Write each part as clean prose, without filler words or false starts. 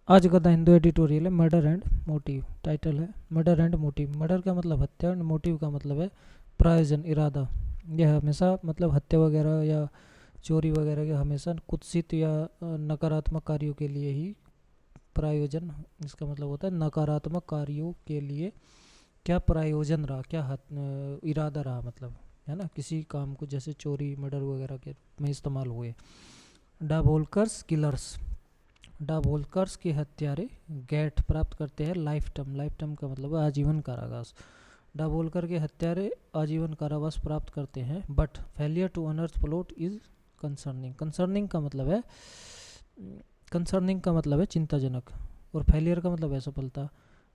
आज का the Hindu editorial है मर्डर एंड मोटिव। टाइटल है मर्डर एंड मोटिव। मर्डर का मतलब हत्या एंड मोटिव का मतलब है प्रायोजन, इरादा। यह हमेशा मतलब हत्या वगैरह या चोरी वगैरह के हमेशा कुत्सित या नकारात्मक कार्यों के लिए ही प्रायोजन, इसका मतलब होता है नकारात्मक कार्यों के लिए क्या प्रायोजन रहा, क्या इरादा रहा, मतलब है ना, किसी काम को जैसे चोरी मर्डर वगैरह के में इस्तेमाल हुए। डाबोलकर्स किलर्स, डाबोलकर्स के हत्यारे गैट प्राप्त करते हैं लाइफ टर्म। लाइफ टर्म का मतलब है आजीवन कारावास। डाबोलकर के हत्यारे आजीवन कारावास प्राप्त करते हैं। बट फेलियर टू अनर्थ प्लॉट इज कंसर्निंग। कंसर्निंग का मतलब है चिंताजनक, और फेलियर का मतलब है असफलता।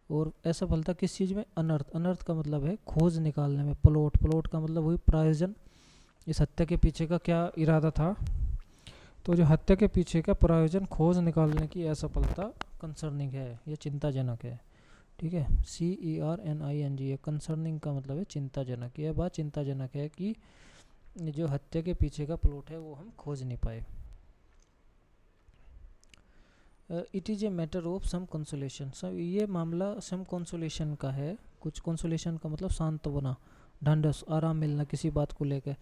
और असफलता किस चीज़ में? अनर्थ। अनर्थ का मतलब है खोज निकालने में। प्लॉट का मतलब वही प्रायोजन, इस हत्या के पीछे का क्या इरादा था। तो जो हत्या के पीछे का प्रायोजन खोज निकालने की असफलता कंसर्निंग है, ये चिंताजनक है। ठीक है, CERNING है। कंसर्निंग का मतलब है चिंताजनक। यह बात चिंताजनक है कि जो हत्या के पीछे का प्लॉट है वो हम खोज नहीं पाए। It is a matter of some consolation. सब ये मामला सम कंसोलेशन का है। कुछ कंसोलेशन का मतलब सांत्वना, ढांढस, आराम मिलना किसी बात को लेकर।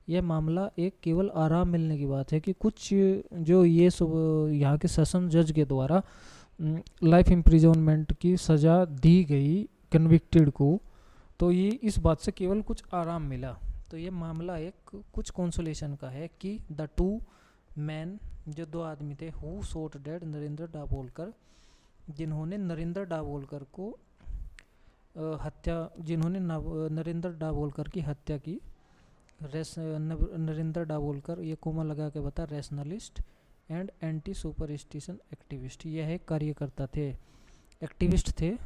यह मामला एक केवल आराम मिलने की बात है कि कुछ जो ये सब यहाँ के सेशन जज के द्वारा लाइफ इम्प्रिजनमेंट की सज़ा दी गई कन्विक्टेड को, तो ये इस बात से केवल कुछ आराम मिला। तो ये मामला एक कुछ कंसोलेशन का है कि द टू मैन, जो दो आदमी थे, हु शॉट डेड नरेंद्र डाबोलकर, जिन्होंने नरेंद्र डाबोलकर को जिन्होंने नरेंद्र डाबोलकर की हत्या की। नरेंद्र डाबोलकर, ये कोमा लगा के बता, rationalist and anti superstition activist. यह एक कार्यकर्ता थे, एक्टिविस्ट थे।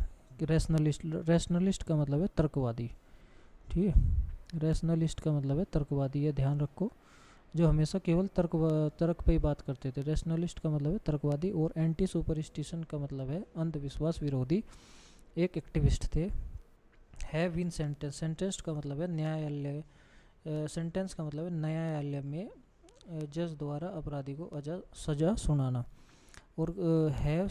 रैशनलिस्ट का मतलब है तर्कवादी। ठीक है, रैशनलिस्ट का मतलब है तर्कवादी, ये ध्यान रखो, जो हमेशा केवल तर्क पे ही बात करते थे। रैशनलिस्ट का मतलब है तर्कवादी, और एंटी सुपरस्टिशन का मतलब है अंधविश्वास विरोधी, एक एक्टिविस्ट थे। हैव बीन सेंटेंस्ड का मतलब है न्यायालय, सेंटेंस का मतलब है न्यायालय में जज द्वारा अपराधी को सजा सुनाना। और हैव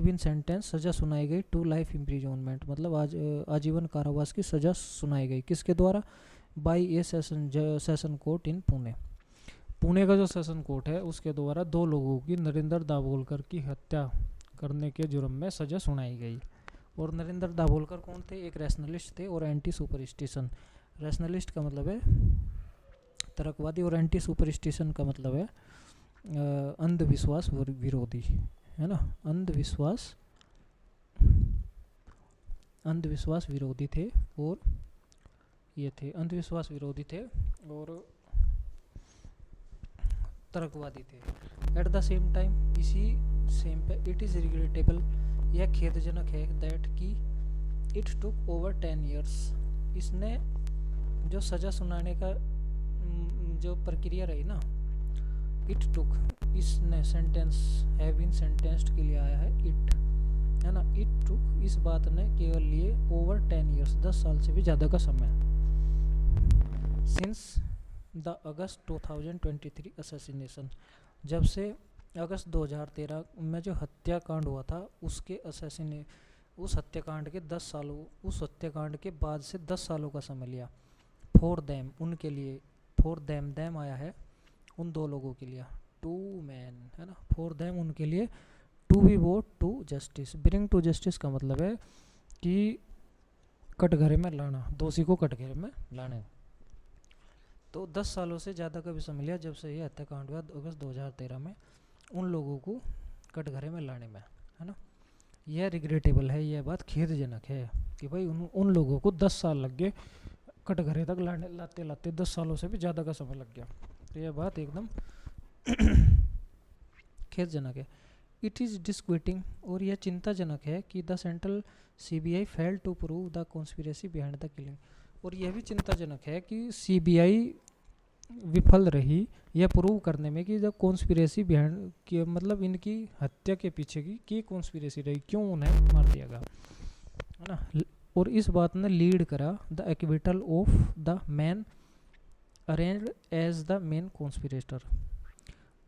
बीन सेंटेंस, सजा सुनाई गई, टू लाइफ इम्प्रिजनमेंट, मतलब आजीवन कारावास की सजा सुनाई गई। किसके द्वारा? बाई ए सेशन कोर्ट इन पुणे। पुणे का जो सेशन कोर्ट है उसके द्वारा दो लोगों की नरेंद्र दाभोलकर की हत्या करने के जुर्म में सजा सुनाई गई। और नरेंद्र दाभोलकर कौन थे? एक रैशनलिस्ट थे और एंटी सुपरस्टिशन। रैशनलिस्ट का मतलब है तर्कवादी, और एंटी सुपरस्टिशन का मतलब है अंधविश्वास विरोधी, है ना। अंधविश्वास विरोधी थे, और ये थे अंधविश्वास विरोधी थे और तर्कवादी थे। एट द सेम टाइम, इसी सेम पे, इट इज़ रिग्रेटेबल, यह खेदजनक है, दैट कि इट टुक ओवर 10 years, इसने जो सज़ा सुनाने का जो प्रक्रिया रही ना, इट टुक, इसने सेंटेंस हैव बीन सेंटेंस्ड के लिए आया है इट, है ना। इट टुक, इस बात ने केवल लिए ओवर 10 years, 10 साल से भी ज़्यादा का समय, सिंस द अगस्त 2023 असैसिनेशन, जब से अगस्त 2013 में जो हत्याकांड हुआ था उसके उस हत्याकांड के 10 सालों, उस हत्याकांड के बाद से 10 सालों का समय लिया। फॉर देम, उनके लिए, फॉर देम, देम आया है उन दो लोगों के लिए, टू मैन, है ना। फॉर देम, उनके लिए, to be vote to justice. Bring to justice का मतलब है कि कटघरे में लाना, दोषी को कटघरे में लाने। तो 10 सालों से ज़्यादा का भी समय लिया जब से ये हत्याकांड हुआ अगस्त 2013 में, उन लोगों को कटघरे में लाने में, है ना। यह रिग्रेटेबल है, यह बात खेदजनक है कि भाई उन लोगों को 10 साल लग गए कटघरे तक लाते लाते, 10 सालों से भी ज़्यादा का समय लग गया। तो यह बात एकदम खेदजनक है। इट इज़ डिस्क्विटिंग, और यह चिंताजनक है कि the central CBI fail to prove the conspiracy behind the killing. और यह भी चिंताजनक है कि CBI विफल रही यह प्रूव करने में कि द कॉन्स्पिरेसी बिहाइंड की, मतलब इनकी हत्या के पीछे की कॉन्स्पिरेसी रही, क्यों उन्हें मार दिया गया, है ना। और इस बात ने लीड करा the acquittal of the man arranged as the main conspirator.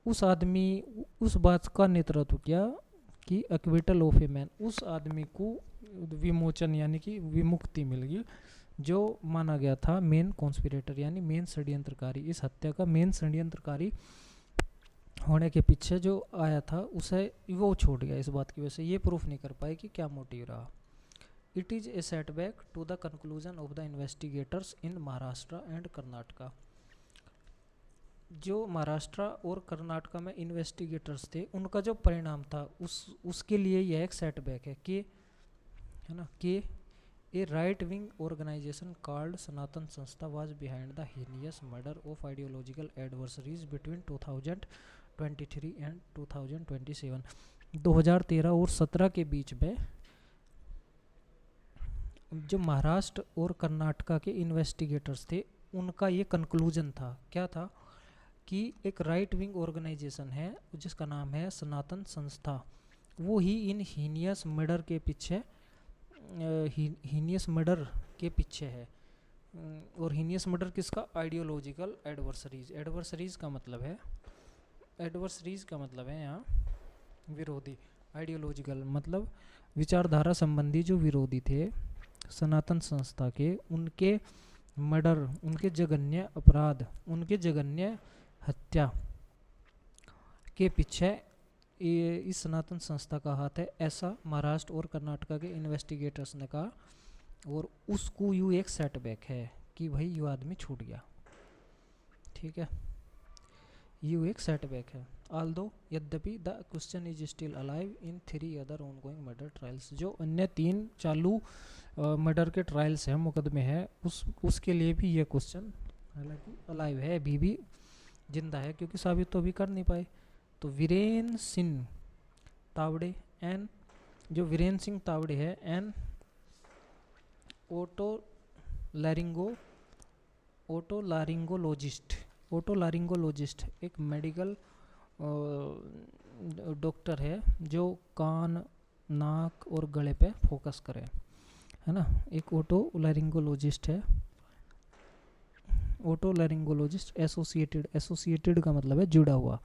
उस बात का नेतृत्व किया कि एक्विटल ऑफ ए मैन, उस आदमी को विमोचन यानी कि विमुक्ति मिल गई जो माना गया था मेन कॉन्स्पिरेटर यानी मेन षड्यंत्रकारी, इस हत्या का मेन षड्यंत्रकारी होने के पीछे जो आया था उसे वो छोड़ गया इस बात की वजह से। ये प्रूफ नहीं कर पाए कि क्या मोटिव रहा। It is a setback to the conclusion of the investigators in Maharashtra and Karnataka. जो महाराष्ट्र और कर्नाटका में इन्वेस्टिगेटर्स थे उनका जो परिणाम था उसके लिए यह एक सेटबैक है ना, कि ए राइट विंग ऑर्गेनाइजेशन कॉल्ड सनातन संस्था was behind the heinous murder of ideological adversaries between 2023 and 2027। 2013 और 17 के बीच में जो महाराष्ट्र और कर्नाटका के इन्वेस्टिगेटर्स थे उनका ये कंक्लूजन था, क्या था, कि एक राइट विंग ऑर्गेनाइजेशन है जिसका नाम है सनातन संस्था, वो ही इन हीनियस मर्डर के पीछे हीनियस मर्डर के पीछे है। और हीनियस मर्डर किसका, आइडियोलॉजिकल एडवर्सरीज। एडवर्सरीज का मतलब है यहाँ विरोधी, आइडियोलॉजिकल मतलब विचारधारा संबंधी जो विरोधी थे सनातन संस्था के, उनके मर्डर, उनके जघन्य अपराध, उनके जघन्य हत्या के पीछे इस सनातन संस्था का हाथ है, ऐसा महाराष्ट्र और कर्नाटका के इन्वेस्टिगेटर्स ने कहा। और उसको यू एक सेटबैक है कि भाई यू आदमी छूट गया, ठीक है, यू एक सेटबैक है। ऑल्दो यद्यपि the question is still alive in 3 other ongoing murder trials, जो अन्य 3 चालू मर्डर के ट्रायल्स हैं, मुकदमे हैं, उसके लिए भी ये क्वेश्चन हालांकि अलाइव है, अभी भी जिंदा है, क्योंकि साबित तो अभी कर नहीं पाए। तो वीरेन सिंह तावड़े एन, जो वीरेन सिंह तावड़े है, एन ओटोलारिंगोलॉजिस्ट एक मेडिकल डॉक्टर है जो कान, नाक और गले पे फोकस करे, है ना, एक ओटोलारिंगोलॉजिस्ट है। ओटोलारिंगोलॉजिस्ट एसोसिएटेड का मतलब है जुड़ा हुआ,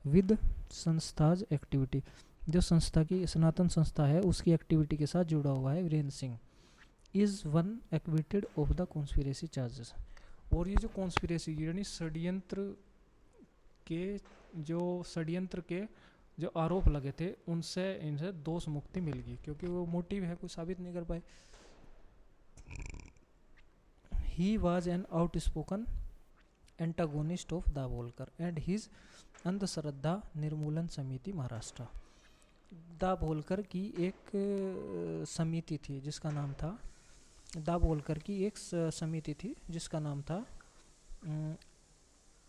विद संस्थाज एक्टिविटी, जो संस्था की सनातन संस्था है उसकी एक्टिविटी के साथ जुड़ा हुआ है Virendra Singh. Is one acquitted of the conspiracy charges, और ये जो कॉन्स्पिरेसी यानी षड्यंत्र के जो आरोप लगे थे इनसे दोष मुक्ति मिल गई, क्योंकि वो मोटिव है कोई साबित नहीं कर पाए। He was an outspoken antagonist of Dabholkar and his अंधश्रद्धा निर्मूलन समिति महाराष्ट्र। दाभोलकर की एक समिति थी जिसका नाम था, दाभोलकर की एक समिति थी जिसका नाम था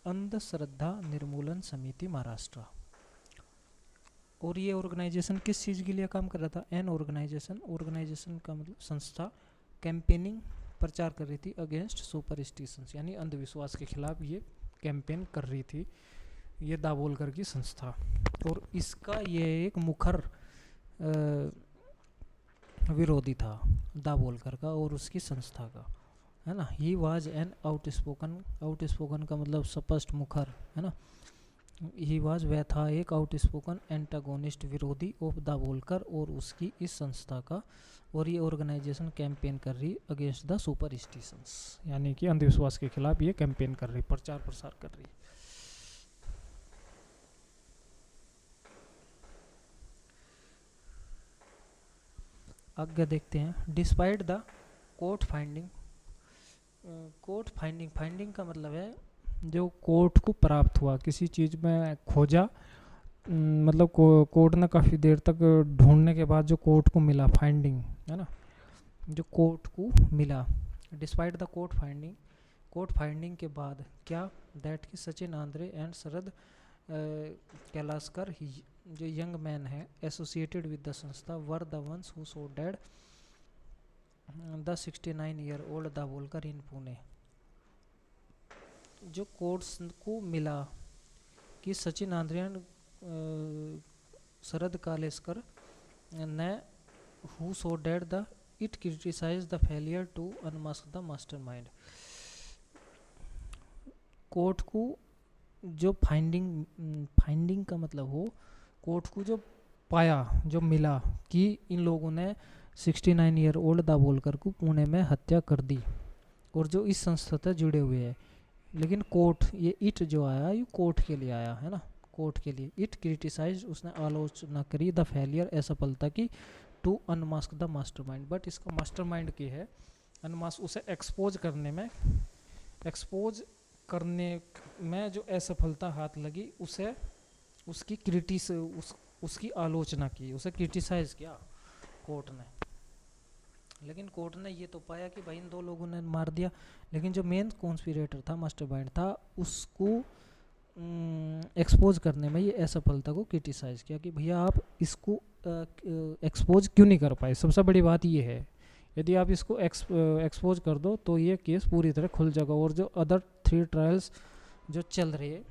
अंधश्रद्धा निर्मूलन समिति महाराष्ट्र। और ये ऑर्गेनाइजेशन किस चीज़ के लिए काम कर रहा था, एन ऑर्गेनाइजेशन का मतलब संस्था, कैंपेनिंग प्रचार कर रही थी अगेंस्ट सुपरस्टिशंस यानी अंधविश्वास के खिलाफ ये कैंपेन कर रही थी ये दाभोलकर की संस्था। और इसका ये एक मुखर विरोधी था दाभोलकर का और उसकी संस्था का, है ना। ही वाज एन आउटस्पोकन का मतलब स्पष्ट मुखर, है ना। ही वाज वह था एक आउटस्पोकन एंटागोनिस्ट विरोधी ऑफ दाभोलकर और उसकी इस संस्था का। और ये ऑर्गेनाइजेशन कैंपेन कर रही अगेंस्ट द सुपरस्टिशंस यानी कि अंधविश्वास के खिलाफ ये कैंपेन कर रही, प्रचार प्रसार कर रही। आगे देखते हैं। Despite the court finding, finding का मतलब है जो कोर्ट को प्राप्त हुआ, किसी चीज़ में खोजा, मतलब कोर्ट ने काफ़ी देर तक ढूंढने के बाद जो कोर्ट को मिला, फाइंडिंग, है ना, जो कोर्ट को मिला। डिस्पाइट द कोर्ट फाइंडिंग के बाद क्या, दैट कि सचिन आंद्रे एंड शरद कैलाशकर जो यंग मैन है associated with the Sanstha were the ones who shot dead the 69-year-old Dabholkar in Pune. जो कोर्ट्स को मिला कि सचिन आंद्रे एंड शरद कालेस्कर ने who shot dead the it criticise the failure to unmask the mastermind. Court को जो फाइंडिंग का मतलब हो, कोर्ट को जो पाया, जो मिला कि इन लोगों ने 69 ईयर ओल्ड दाभोलकर को पुणे में हत्या कर दी और जो इस संस्था से जुड़े हुए हैं। लेकिन कोर्ट, ये इट जो आया ये कोर्ट के लिए आया है ना, कोर्ट के लिए। इट क्रिटिसाइज, उसने आलोचना करी द फेलियर, असफलता की, to unmask the mastermind. But इसका मास्टरमाइंड की है अनमास्क, उसे एक्सपोज करने में, एक्सपोज करने में जो असफलता हाथ लगी उसे, उसकी उसकी आलोचना की, उसे क्रिटिसाइज किया कोर्ट ने। लेकिन कोर्ट ने ये तो पाया कि भाई इन दो लोगों ने मार दिया, लेकिन जो मेन कॉन्स्पिरेटर था, मास्टरमाइंड था, उसको एक्सपोज करने में ये असफलता को क्रिटिसाइज किया कि भैया आप इसको एक्सपोज क्यों नहीं कर पाए। सबसे बड़ी बात ये है, यदि आप इसको एक्सपोज कर दो तो ये केस पूरी तरह खुल जाएगा और जो अदर 3 ट्रायल्स जो चल रहे हैं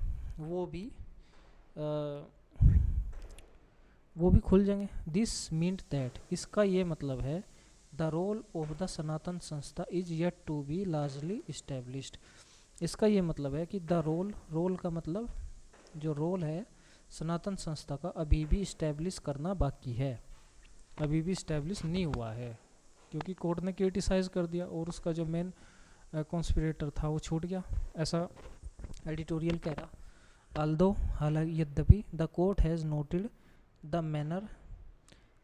वो भी खुल जाएंगे। दिस मीन्ट दैट, इसका ये मतलब है the role of the Sanatan Sanstha is yet to be largely established. इसका ये मतलब है कि द रोल का मतलब जो रोल है सनातन संस्था का अभी भी इस्टेब्लिश करना बाकी है, अभी भी इस्टेब्लिश नहीं हुआ है, क्योंकि कोर्ट ने क्रिटिसाइज कर दिया और उसका जो मेन कॉन्स्पिरेटर था वो छूट गया, ऐसा एडिटोरियल कह रहा। आल्दो, हालांकि यद्यपि the court has noted the manner,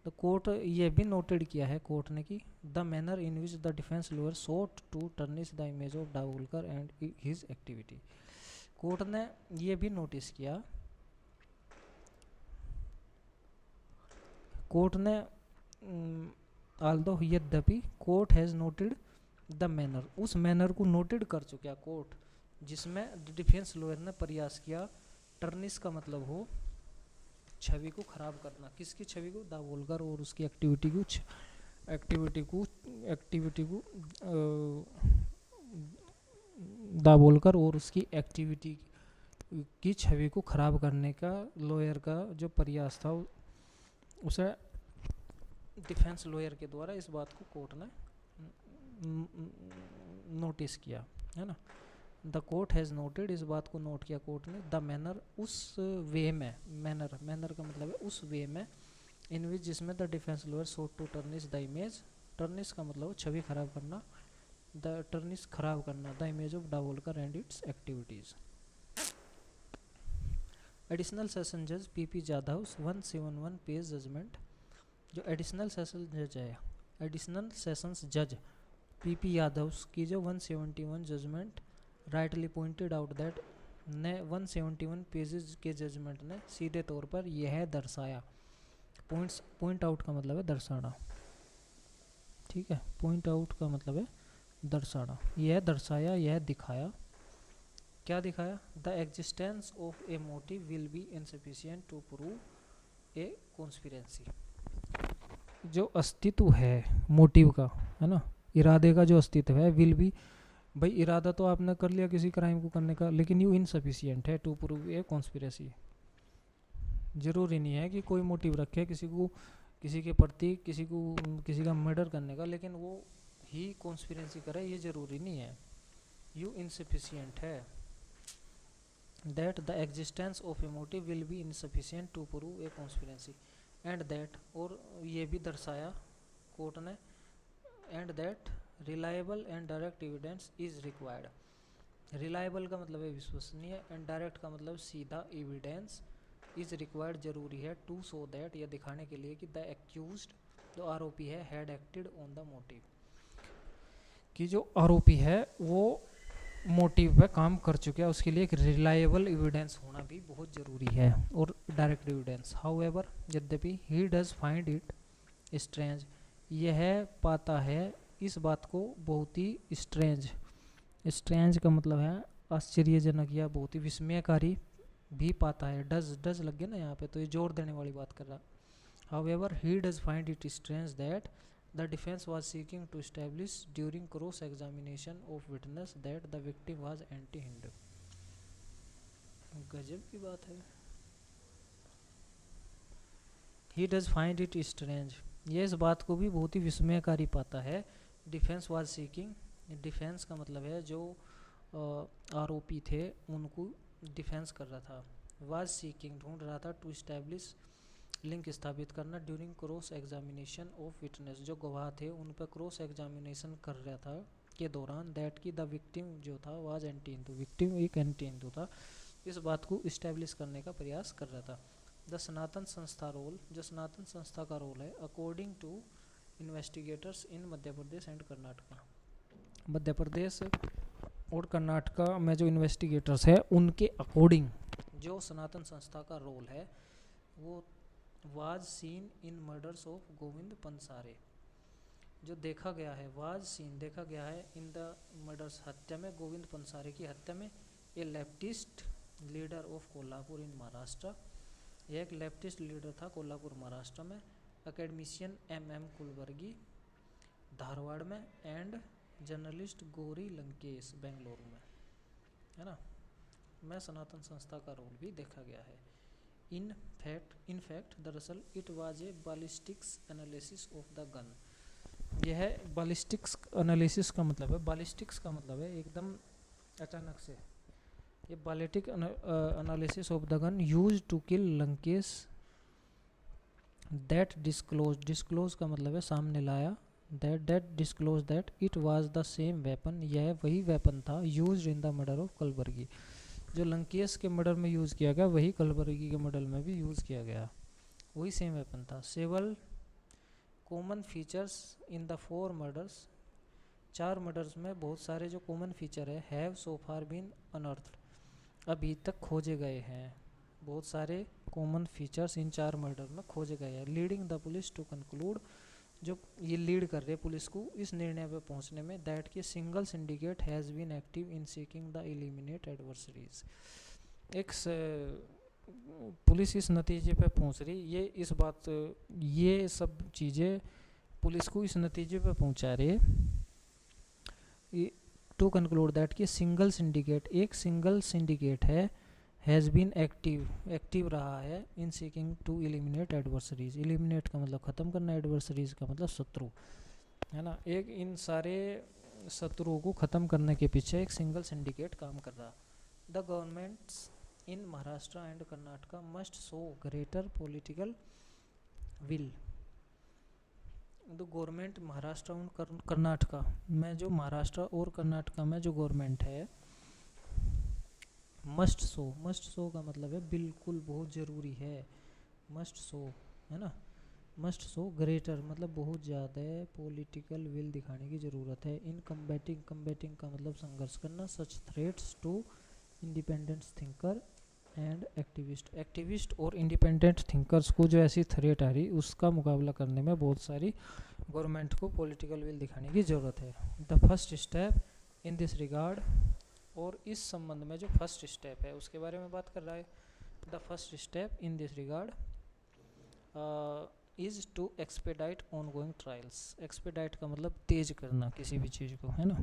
the court ये भी नोटेड किया है कोर्ट ने कि the manner in which the defence lawyer sought to tarnish the image of Dabholkar and his activity. Court ने ये भी नोटिस किया, कोर्ट ने आल्दो यद्यपि court has noted the manner, उस मैनर को नोटेड कर चुका कोर्ट जिसमें डिफेंस लॉयर ने प्रयास किया, टर्निश का मतलब हो छवि को खराब करना, किसकी छवि को, दाभोलकर और उसकी एक्टिविटी को दाभोलकर और उसकी एक्टिविटी की छवि को खराब करने का लॉयर का जो प्रयास था उसे डिफेंस लॉयर के द्वारा इस बात को कोर्ट ने नोटिस किया, है ना। द कोर्ट हैज़ नोटेड, इस बात को नोट किया कोर्ट ने, द मैनर, उस वे में, मैनर का मतलब है उस वे में, इन विच जिसमें the defence lawyer sought to tarnish the image, tarnish का मतलब छवि खराब करना, द टर्निश खराब करना the image of Dabholkar and its activities. Additional session जज पीपी जाधव 171 पेज जजमेंट। जो एडिशनल सेशन जज है, एडिशनल सेशंस जज पीपी यादव की जो 171 judgement rightly pointed out that ने 171 पेजेस के जजमेंट ने सीधे तौर पर यह दर्शाया, पॉइंट आउट का मतलब है दर्शाना, ठीक है, पॉइंट आउट का मतलब है दर्शाना, यह दर्शाया, यह दिखाया, क्या दिखाया, the existence of a motive will be insufficient to prove a conspiracy. जो अस्तित्व है मोटिव का, है ना, इरादे का जो अस्तित्व है, विल बी, भाई इरादा तो आपने कर लिया किसी क्राइम को करने का, लेकिन यू इनसफिशिएंट है टू प्रूव ए कॉन्स्पिरेसी। जरूरी नहीं है कि कोई मोटिव रखे किसी को, किसी के प्रति, किसी का मर्डर करने का, लेकिन वो ही कॉन्स्पिरेसी करे ये जरूरी नहीं है, यू इनसफिशिएंट है। That the existence of a motive will be insufficient to prove a conspiracy, and that, और ये भी दर्शाया कोर्ट ने, and that reliable and direct evidence is required. Reliable का मतलब है विश्वसनीय, एंड डायरेक्ट का मतलब सीधा एविडेंस, इज रिक्वायर्ड जरूरी है, टू सो दैट, यह दिखाने के लिए कि द एक्यूज्ड, जो आरोपी है, had acted on the motive, कि जो आरोपी है वो मोटिव पे काम कर चुका है, उसके लिए एक रिलायबल एविडेंस होना भी बहुत ज़रूरी है, और डायरेक्ट एविडेंस। हाउएवर, यद्यपि, he does find it strange, यह पाता है इस बात को बहुत ही स्ट्रेंज, स्ट्रेंज का मतलब है आश्चर्यजनक या बहुत ही विस्मयकारी भी पाता है, डज लग गया ना यहाँ पे, तो ये जोर देने वाली बात कर रहा। However, he does find it strange that the defense was seeking to establish during cross examination of witness that the victim was anti-Hindu। गजब की बात है। he does find it strange, ये इस बात को भी बहुत ही विस्मयकारी पाता है। डिफेंस वाज सीकिंग, डिफेंस का मतलब है जो आरोपी थे उनको डिफेंस कर रहा था, वाज सीकिंग ढूंढ रहा था, टू इस्टेब्लिश लिंक स्थापित करना during cross examination of witness, जो गवाह थे उन पर क्रॉस एग्जामिनेशन कर रहा था के दौरान, दैट की द विक्टिम जो था वाज एंटी हिंदू, विक्टिम एक एंटी हिंदू था, इस बात को इस्टेब्लिश करने का प्रयास कर रहा था। द सनातन संस्था रोल, जो सनातन संस्था का रोल है according to investigators in Madhya Pradesh and Karnataka, Madhya Pradesh और कर्नाटका में जो इन्वेस्टिगेटर्स है उनके अकॉर्डिंग जो सनातन संस्था का रोल है वो was seen in murders of Govind Pansare, जो देखा गया है, वाज सीन देखा गया है इन द मर्डर्स हत्या में, गोविंद पंसारे की हत्या में, ए लेफ्टिस्ट लीडर ऑफ कोल्हापुर इन महाराष्ट्र, यह एक लेफ्टिस्ट लीडर था कोल्हापुर महाराष्ट्र में, एकेडमिशियन एम कुलवर्गी धारवाड़ में, एंड जर्नलिस्ट गौरी लंकेश बेंगलुरु में, है ना, में सनातन संस्था का रोल भी देखा गया है। इन फैक्ट दरअसल it was a ballistics analysis of the gun, यह बालिस्टिक्स एनालिसिस का मतलब है, बालिस्टिक्स का मतलब है एकदम अचानक से, ये ballistic analysis of the gun used to kill Lankesh that disclose का मतलब है सामने लाया, that disclose that it was the same weapon, यह वही वेपन था used in the murder of Kalburgi, जो लंकेश के मर्डर में यूज़ किया गया वही कलबर्गी के मर्डर में भी यूज़ किया गया, वही सेम वेपन था। Several common features in the 4 murders, 4 murders में बहुत सारे जो कॉमन फीचर है have so far been unearthed, अभी तक खोजे गए हैं, बहुत सारे कॉमन फीचर्स इन 4 मर्डर में खोजे गए हैं। Leading the police to conclude, जो ये लीड कर रहे पुलिस को इस निर्णय पे पहुंचने में, दैट की single syndicate has been active in seeking the eliminate adversaries, एक पुलिस इस नतीजे पे पहुंच रही, ये सब चीज़ें पुलिस को इस नतीजे पे पहुंचा रही है टू कंक्लूड दैट कि सिंगल सिंडिकेट, एक सिंगल सिंडिकेट है, हैज़ बीन एक्टिव रहा है in seeking to eliminate adversaries, eliminate का मतलब ख़त्म करना, एडवर्सरीज का मतलब शत्रु, है ना, एक इन सारे शत्रुओं को ख़त्म करने के पीछे एक सिंगल सिंडिकेट काम कर रहा। The governments in Maharashtra and Karnataka must show greater political will, the government Maharashtra और कर्नाटका में, जो महाराष्ट्र और कर्नाटका में जो गवर्नमेंट है मस्ट शो का मतलब है बिल्कुल बहुत ज़रूरी है, मस्ट शो, है ना, मस्ट शो ग्रेटर मतलब बहुत ज़्यादा पॉलिटिकल विल दिखाने की ज़रूरत है। इन कम्बैटिंग का मतलब संघर्ष करना, such threats to independent thinker and activist और इंडिपेंडेंट थिंकर्स को जो ऐसी थ्रेट आ रही उसका मुकाबला करने में बहुत सारी गवर्नमेंट को पॉलिटिकल विल दिखाने की ज़रूरत है। The first step in this regard, और इस संबंध में जो फर्स्ट स्टेप है उसके बारे में बात कर रहा है। The first step in this regard is to expedite ongoing trials, expedite का मतलब तेज करना किसी भी चीज़ को, है ना,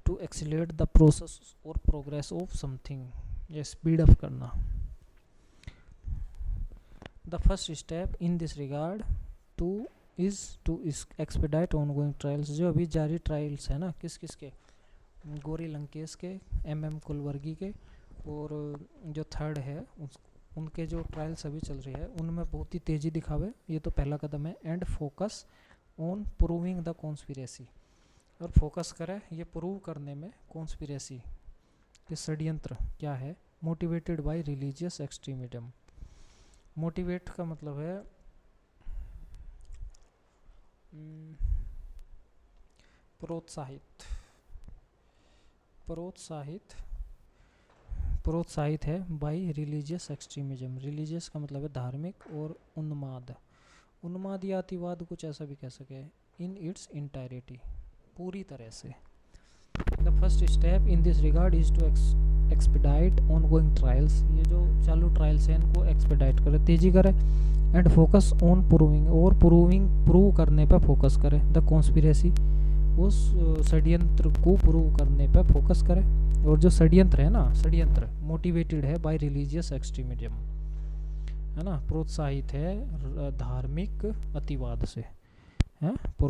टू एक्सीलरेट द प्रोसेस और प्रोग्रेस ऑफ समथिंग, ये स्पीड अप करना। The first step in this regard is to expedite ongoing trials, जो अभी जारी ट्रायल्स है ना, किस किस के, गौरी लंकेश के, एम कुलवर्गी के, और जो थर्ड है उनके जो ट्रायल्स अभी चल रही है उनमें बहुत ही तेज़ी दिखावे, ये तो पहला कदम है। And focus on proving the conspiracy, और फोकस करे ये प्रूव करने में कॉन्स्पिरेसी कि षड्यंत्र क्या है, motivated by religious extremism, motivate का मतलब है प्रोत्साहित है बाय रिलीजियस एक्सट्रीमिज्म, रिलीजियस का मतलब है धार्मिक, और उन्माद या अतिवाद कुछ ऐसा भी कह सके, इन इट्स इंटायरिटी पूरी तरह से। The first step in this regard is to expedite ongoing trials, ये जो चालू ट्रायल्स हैं इनको एक्सपेडाइट करे, तेजी करे। एंड फोकस ऑन प्रूविंग, और प्रूव करने पर फोकस करे। द कॉन्स्पिरेसी, उस षड्यंत्र को प्रूव करने पर फोकस करे, और जो षड्यंत्र है ना, षड्यंत्र मोटिवेटेड है बाय रिलीजियस एक्सट्रीमिज्म, है ना, प्रोत्साहित है धार्मिक अतिवाद से, है।